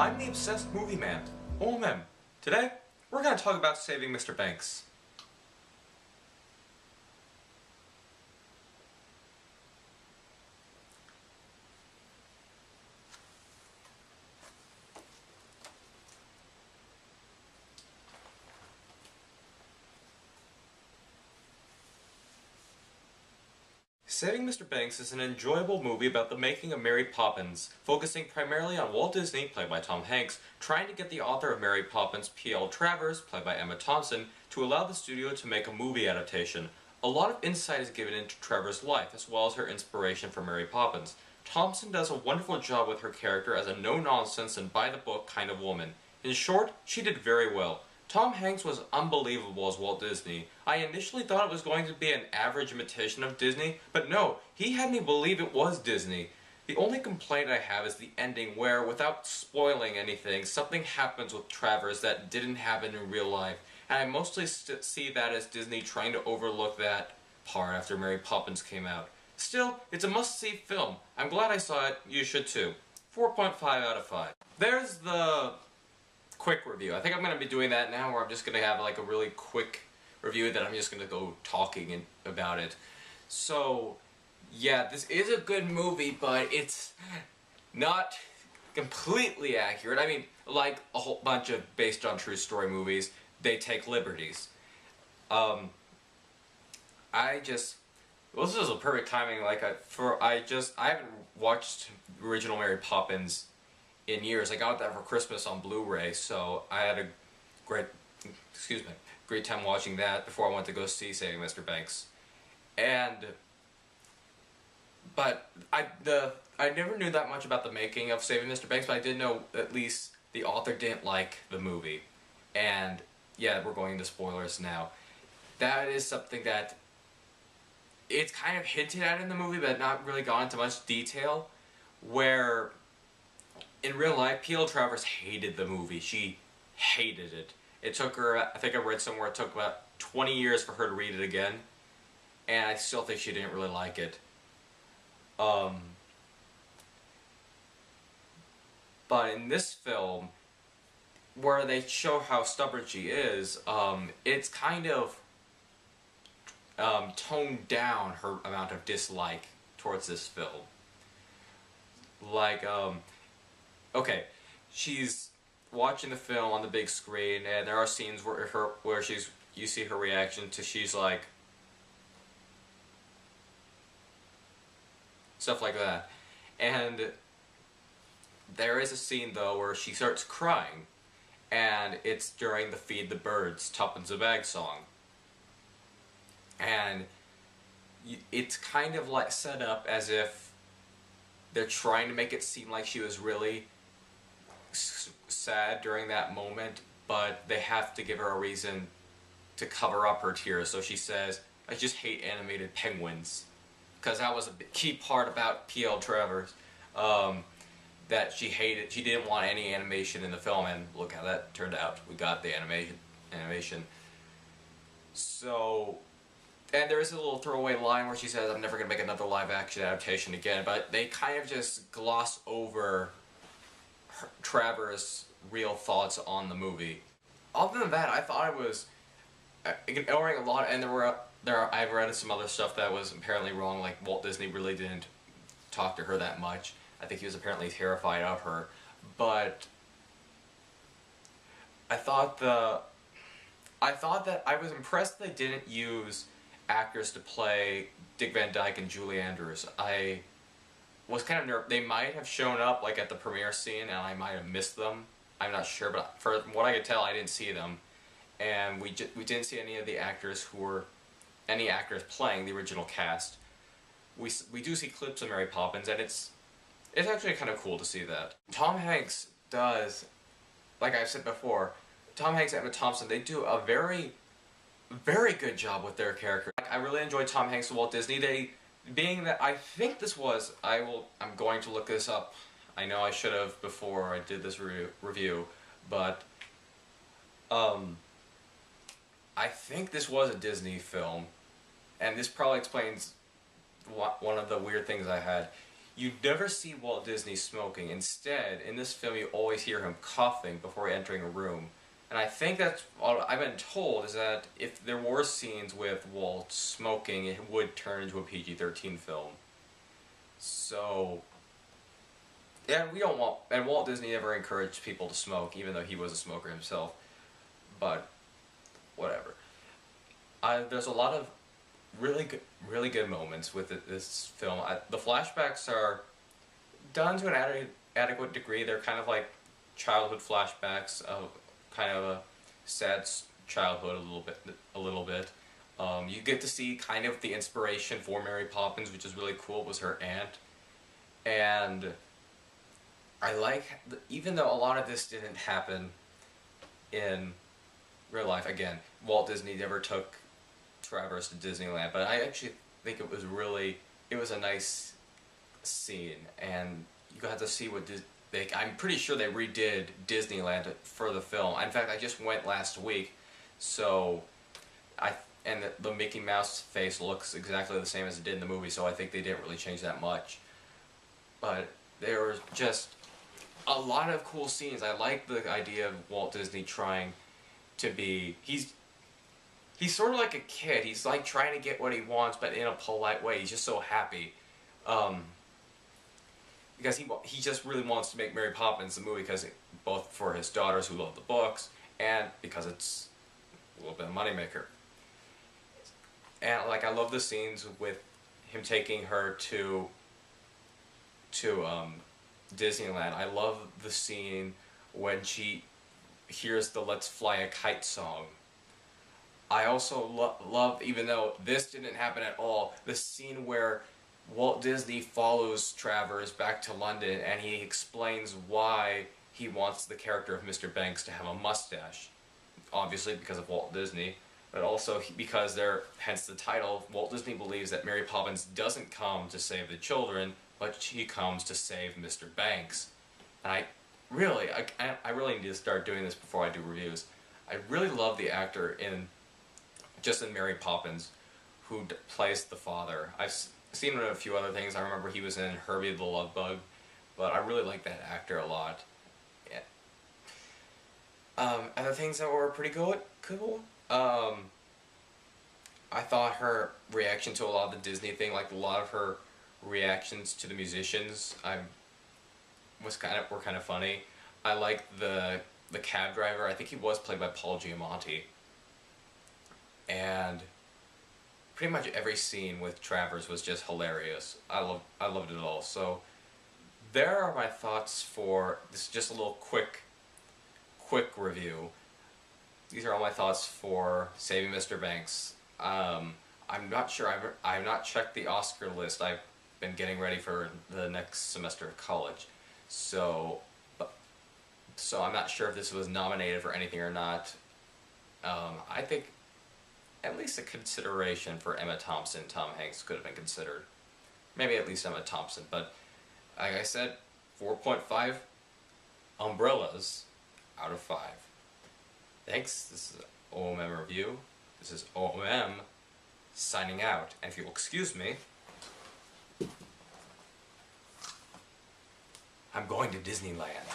I'm the obsessed movie man, O.M.M. Today, we're going to talk about Saving Mr. Banks. Saving Mr. Banks is an enjoyable movie about the making of Mary Poppins, focusing primarily on Walt Disney, played by Tom Hanks, trying to get the author of Mary Poppins, P.L. Travers, played by Emma Thompson, to allow the studio to make a movie adaptation. A lot of insight is given into Travers' life, as well as her inspiration for Mary Poppins. Thompson does a wonderful job with her character as a no-nonsense and by-the-book kind of woman. In short, she did very well. Tom Hanks was unbelievable as Walt Disney. I initially thought it was going to be an average imitation of Disney, but no, he had me believe it was Disney. The only complaint I have is the ending where, without spoiling anything, something happens with Travers that didn't happen in real life, and I mostly see that as Disney trying to overlook that part after Mary Poppins came out. Still, it's a must-see film. I'm glad I saw it. You should too. 4.5 out of 5. There's the quick review. I think I'm going to be doing that now, where I'm just going to have like a really quick review that I'm just going to go talking about it. So, yeah, this is a good movie, but it's not completely accurate. I mean, like a whole bunch of based on true story movies, they take liberties. Well, this is a perfect timing. Like, I haven't watched the original Mary Poppins in years. I got that for Christmas on Blu-ray, so I had a great time watching that before I went to go see Saving Mr. Banks. But I never knew that much about the making of Saving Mr. Banks, but I did know at least the author didn't like the movie. And yeah, we're going into spoilers now. That is something that it's kind of hinted at in the movie, but not really gone into much detail, where in real life, P.L. Travers hated the movie. She hated it. It took her, I think I read somewhere, it took about 20 years for her to read it again. And I still think she didn't really like it. But in this film, where they show how stubborn she is, it's kind of toned down her amount of dislike towards this film. Like, okay, she's watching the film on the big screen, and there are scenes where you see her reaction to, she's like, stuff like that. And there is a scene though where she starts crying, and it's during the Feed the Birds Tuppence a Bag song. And it's kind of like set up as if they're trying to make it seem like she was really sad during that moment, but they have to give her a reason to cover up her tears. So she says, "I just hate animated penguins," because that was a key part about P.L. Travers, that she didn't want any animation in the film, and look how that turned out. We got the animation. So, and there is a little throwaway line where she says, "I'm never going to make another live-action adaptation again," but they kind of just gloss over Travers' real thoughts on the movie. Other than that, I thought I was ignoring a lot, and I've read some other stuff that was apparently wrong, like Walt Disney really didn't talk to her that much. I think he was apparently terrified of her, but I thought that I was impressed they didn't use actors to play Dick Van Dyke and Julie Andrews. I was kind of nervous. They might have shown up like at the premiere scene, and I might have missed them. I'm not sure, but from what I could tell, I didn't see them, and we didn't see any of the actors playing the original cast. We do see clips of Mary Poppins, and it's actually kind of cool to see that. Tom Hanks does, like I've said before, Tom Hanks and Emma Thompson, they do a very, very good job with their character. I really enjoyed Tom Hanks and Walt Disney. Being that I think this was, I'm going to look this up. I know I should have before I did this review, but I think this was a Disney film, and this probably explains one of the weird things I had. you never see Walt Disney smoking. Instead, in this film, you always hear him coughing before entering a room. And I think that's all I've been told is that if there were scenes with Walt smoking, it would turn into a PG-13 film. So, and we don't want, and Walt Disney never encouraged people to smoke, even though he was a smoker himself. But whatever. There's a lot of really good moments with this film. The flashbacks are done to an adequate degree. They're kind of like childhood flashbacks of kind of a sad childhood a little bit. You get to see kind of the inspiration for Mary Poppins, which is really cool. It was her aunt, and I like even though a lot of this didn't happen in real life. Again, Walt Disney never took Travers to Disneyland, but I actually think it was a nice scene, and you got to see what I'm pretty sure they redid Disneyland for the film. In fact, I just went last week, so and the Mickey Mouse face looks exactly the same as it did in the movie, so I think they didn't really change that much. But there was just a lot of cool scenes. I like the idea of Walt Disney trying to be... He's sort of like a kid. He's like trying to get what he wants, but in a polite way. He's just so happy. Because he just really wants to make Mary Poppins the movie, because both for his daughters who love the books, and because it's a little bit of a moneymaker. And like I love the scenes with him taking her to Disneyland. I love the scene when she hears the "Let's Fly a Kite" song. I also love, even though this didn't happen at all, the scene where Walt Disney follows Travers back to London and he explains why he wants the character of Mr. Banks to have a mustache. Obviously because of Walt Disney, but also because hence the title, Walt Disney believes that Mary Poppins doesn't come to save the children, but she comes to save Mr. Banks. And I really need to start doing this before I do reviews. I really love the actor in Mary Poppins, who plays the father. I've seen him in a few other things. I remember he was in Herbie the Love Bug, but I really like that actor a lot. Yeah. Other things that were pretty cool. I thought her reaction to a lot of the Disney thing, like a lot of her reactions to the musicians, were kind of funny. I liked the cab driver. I think he was played by Paul Giamatti. And pretty much every scene with Travers was just hilarious. I loved it all. So there are my thoughts for this. Is just a little quick review. These are all my thoughts for Saving Mr. Banks. I'm not sure. I've not checked the Oscar list. I've been getting ready for the next semester of college, so I'm not sure if this was nominated for anything or not. I think at least a consideration for Emma Thompson, Tom Hanks could have been considered. Maybe at least Emma Thompson, but like I said, 4.5 umbrellas out of 5. Thanks, this is O.M.M review. This is O.M.M signing out. And if you'll excuse me, I'm going to Disneyland.